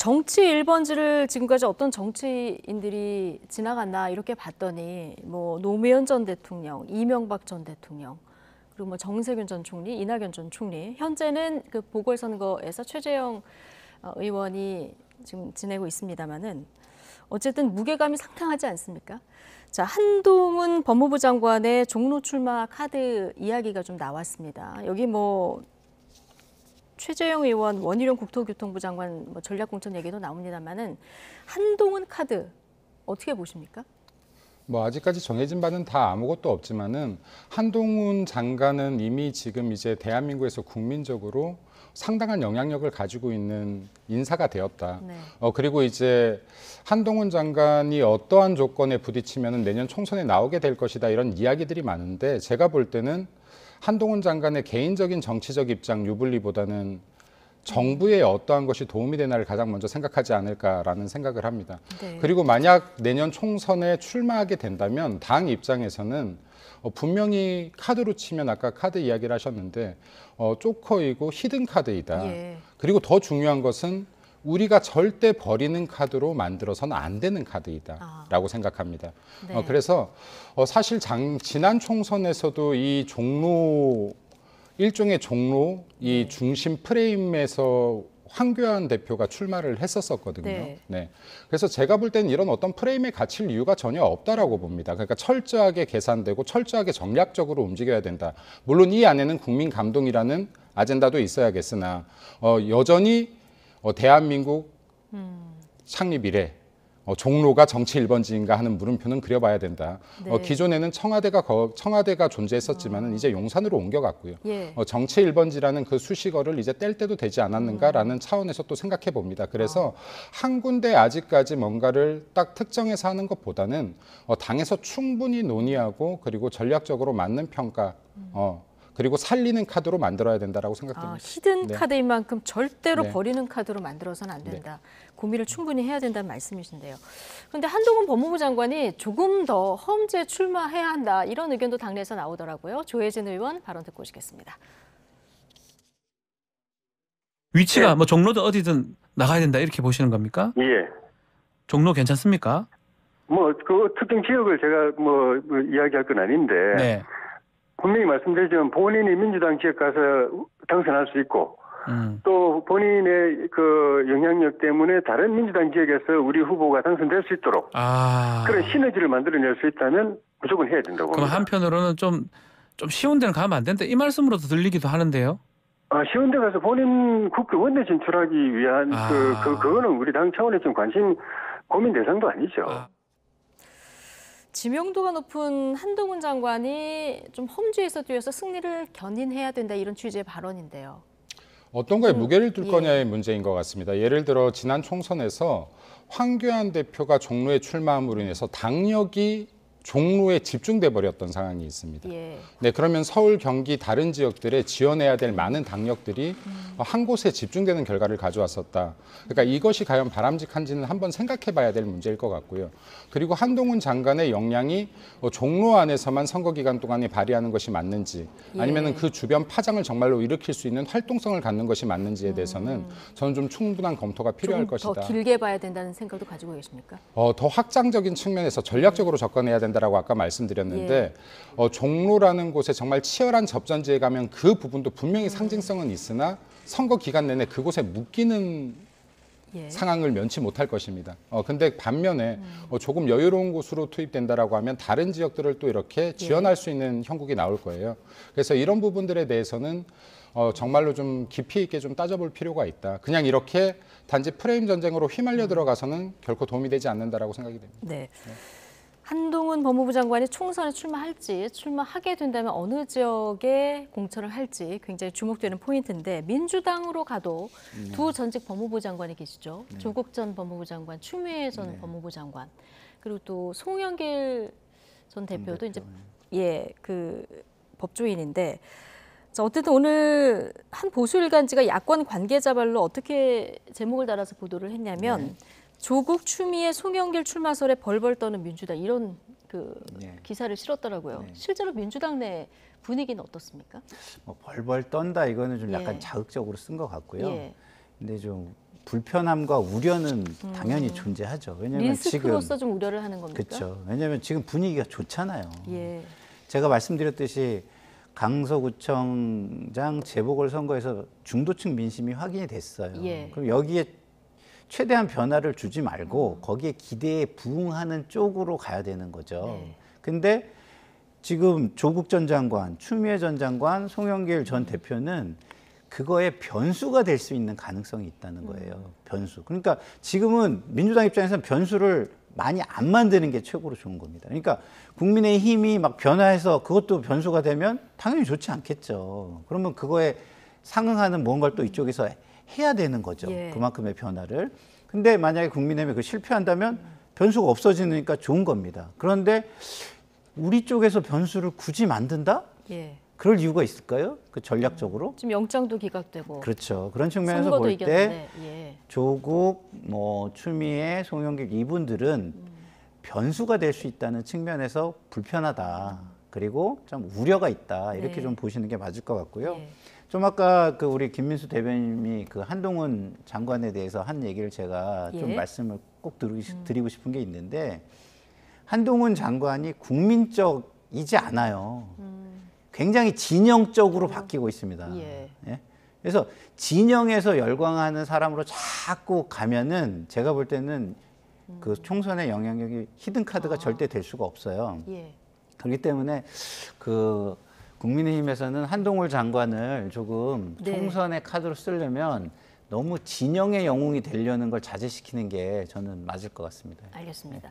정치 1번지를 지금까지 어떤 정치인들이 지나갔나 이렇게 봤더니 뭐 노무현 전 대통령, 이명박 전 대통령, 그리고 뭐 정세균 전 총리, 이낙연 전 총리, 현재는 그 보궐선거에서 최재형 의원이 지금 지내고 있습니다만은 어쨌든 무게감이 상당하지 않습니까? 자, 한동훈 법무부 장관의 종로 출마 카드 이야기가 좀 나왔습니다. 여기 뭐 최재형 의원, 원희룡 국토교통부 장관 뭐 전략공천 얘기도 나옵니다만은 한동훈 카드 어떻게 보십니까? 뭐 아직까지 정해진 바는 다 아무것도 없지만은 한동훈 장관은 이미 지금 이제 대한민국에서 국민적으로 상당한 영향력을 가지고 있는 인사가 되었다. 네. 그리고 이제 한동훈 장관이 어떠한 조건에 부딪히면은 내년 총선에 나오게 될 것이다 이런 이야기들이 많은데 제가 볼 때는 한동훈 장관의 개인적인 정치적 입장 유불리보다는 정부의 어떠한 것이 도움이 되나를 가장 먼저 생각하지 않을까라는 생각을 합니다. 네. 그리고 만약 내년 총선에 출마하게 된다면 당 입장에서는 분명히 카드로 치면 아까 카드 이야기를 하셨는데 조커이고 히든 카드이다. 예. 그리고 더 중요한 것은 우리가 절대 버리는 카드로 만들어서는 안 되는 카드이다라고 생각합니다. 네. 그래서 사실 지난 총선에서도 이 종로 일종의 종로 이 중심 프레임에서 황교안 대표가 출마를 했었거든요. 네. 네. 그래서 제가 볼 때는 이런 어떤 프레임에 갇힐 이유가 전혀 없다라고 봅니다. 그러니까 철저하게 계산되고 철저하게 전략적으로 움직여야 된다. 물론 이 안에는 국민 감동이라는 아젠다도 있어야겠으나 여전히 대한민국 창립 이래 종로가 정치 1번지인가 하는 물음표는 그려봐야 된다. 네. 기존에는 청와대가 존재했었지만은 이제 용산으로 옮겨갔고요. 예. 정치 1번지라는 그 수식어를 이제 뗄 때도 되지 않았는가라는 차원에서 또 생각해 봅니다. 그래서 한 군데 아직까지 뭔가를 딱 특정해서 하는 것보다는 당에서 충분히 논의하고 그리고 전략적으로 맞는 평가 그리고 살리는 카드로 만들어야 된다라고 생각됩니다. 히든 네. 카드인 만큼 절대로 네. 버리는 카드로 만들어서는 안 된다. 고민을 충분히 해야 된다는 말씀이신데요. 그런데 한동훈 법무부 장관이 조금 더 험지에 출마해야 한다. 이런 의견도 당내에서 나오더라고요. 조혜진 의원 발언 듣고 오시겠습니다. 위치가 뭐 종로든 어디든 나가야 된다 이렇게 보시는 겁니까? 예. 종로 괜찮습니까? 뭐 그 특정 지역을 제가 뭐 이야기할 건 아닌데 네. 분명히 말씀드리지만 본인이 민주당 지역 가서 당선할 수 있고 또 본인의 그 영향력 때문에 다른 민주당 지역에서 우리 후보가 당선될 수 있도록 그런 시너지를 만들어낼 수 있다면 무조건 해야 된다고 그럼 봅니다. 한편으로는 좀 쉬운 데는 가면 안 된다 이 말씀으로도 들리기도 하는데요. 쉬운 데 가서 본인 국회 원내 진출하기 위한 그거는 우리 당 차원의 좀 고민 대상도 아니죠. 지명도가 높은 한동훈 장관이 좀 험지에서 뛰어서 승리를 견인해야 된다 이런 취지의 발언인데요. 어떤 거에 무게를 둘 거냐의 문제인 것 같습니다. 예를 들어 지난 총선에서 황교안 대표가 종로에 출마함으로 인해서 당력이 종로에 집중돼 버렸던 상황이 있습니다. 예. 네, 그러면 서울, 경기 다른 지역들에 지원해야 될 많은 당력들이 한 곳에 집중되는 결과를 가져왔었다. 그러니까 이것이 과연 바람직한지는 한번 생각해 봐야 될 문제일 것 같고요. 그리고 한동훈 장관의 역량이 종로 안에서만 선거 기간 동안에 발휘하는 것이 맞는지 아니면은 그 주변 파장을 정말로 일으킬 수 있는 활동성을 갖는 것이 맞는지에 대해서는 저는 좀 충분한 검토가 필요할 것이다. 더 길게 봐야 된다는 생각도 가지고 계십니까? 더 확장적인 측면에서 전략적으로 접근해야 된다라고 아까 말씀드렸는데 종로라는 곳에 정말 치열한 접전지에 가면 그 부분도 분명히 상징성은 있으나 선거 기간 내내 그곳에 묶이는 상황을 면치 못할 것입니다. 근데 반면에 조금 여유로운 곳으로 투입된다라고 하면 다른 지역들을 또 이렇게 지원할 수 있는 형국이 나올 거예요. 그래서 이런 부분들에 대해서는 정말로 좀 깊이 있게 좀 따져볼 필요가 있다. 그냥 이렇게 단지 프레임 전쟁으로 휘말려 들어가서는 결코 도움이 되지 않는다라고 생각이 됩니다. 네. 한동훈 법무부 장관이 총선에 출마할지 출마하게 된다면 어느 지역에 공천을 할지 굉장히 주목되는 포인트인데 민주당으로 가도 두 전직 법무부 장관이 계시죠. 조국 전 법무부 장관, 추미애 전 법무부 장관 그리고 또 송영길 전 대표도 이제 그 법조인인데 자, 어쨌든 오늘 한 보수 일간지가 야권 관계자발로 어떻게 제목을 달아서 보도를 했냐면 조국 추미애 송영길 출마설에 벌벌 떠는 민주당 이런 그 기사를 실었더라고요. 실제로 민주당 내 분위기는 어떻습니까? 벌벌 떤다 이거는 좀 약간 자극적으로 쓴 것 같고요. 근데 좀 불편함과 우려는 당연히 존재하죠. 왜냐하면 리스크로서 지금 좀 우려를 하는 겁니까? 그렇죠. 왜냐하면 지금 분위기가 좋잖아요. 예. 제가 말씀드렸듯이 강서구청장 재보궐선거에서 중도층 민심이 확인이 됐어요. 예. 그럼 여기에 최대한 변화를 주지 말고 거기에 기대에 부응하는 쪽으로 가야 되는 거죠. 네. 근데 지금 조국 전 장관, 추미애 전 장관, 송영길 전 대표는 그거에 변수가 될 수 있는 가능성이 있다는 거예요. 변수. 그러니까 지금은 민주당 입장에서는 변수를 많이 안 만드는 게 최고로 좋은 겁니다. 그러니까 국민의힘이 막 변화해서 그것도 변수가 되면 당연히 좋지 않겠죠. 그러면 그거에 상응하는 뭔가를 또 이쪽에서 해야 되는 거죠. 예. 그만큼의 변화를. 근데 만약에 국민의힘이 그 실패한다면 변수가 없어지니까 좋은 겁니다. 그런데 우리 쪽에서 변수를 굳이 만든다? 예. 그럴 이유가 있을까요? 그 전략적으로? 지금 영장도 기각되고 그렇죠. 그런 측면에서 선거도 볼 때 이겼는데 예. 조국, 뭐 추미애, 송영길 이분들은 변수가 될 수 있다는 측면에서 불편하다. 그리고 좀 우려가 있다. 이렇게 네. 좀 보시는 게 맞을 것 같고요. 예. 좀 아까 그 우리 김민수 대변인이 그 한동훈 장관에 대해서 한 얘기를 제가 좀 예. 말씀을 꼭 드리고 싶은 게 있는데 한동훈 장관이 국민적이지 않아요. 굉장히 진영적으로 바뀌고 있습니다. 예. 예? 그래서 진영에서 열광하는 사람으로 자꾸 가면은 제가 볼 때는 그 총선의 영향력이 히든 카드가 절대 될 수가 없어요. 예. 그렇기 때문에 그 국민의힘에서는 한동훈 장관을 조금 네. 총선의 카드로 쓰려면 너무 진영의 영웅이 되려는 걸 자제시키는 게 저는 맞을 것 같습니다. 알겠습니다.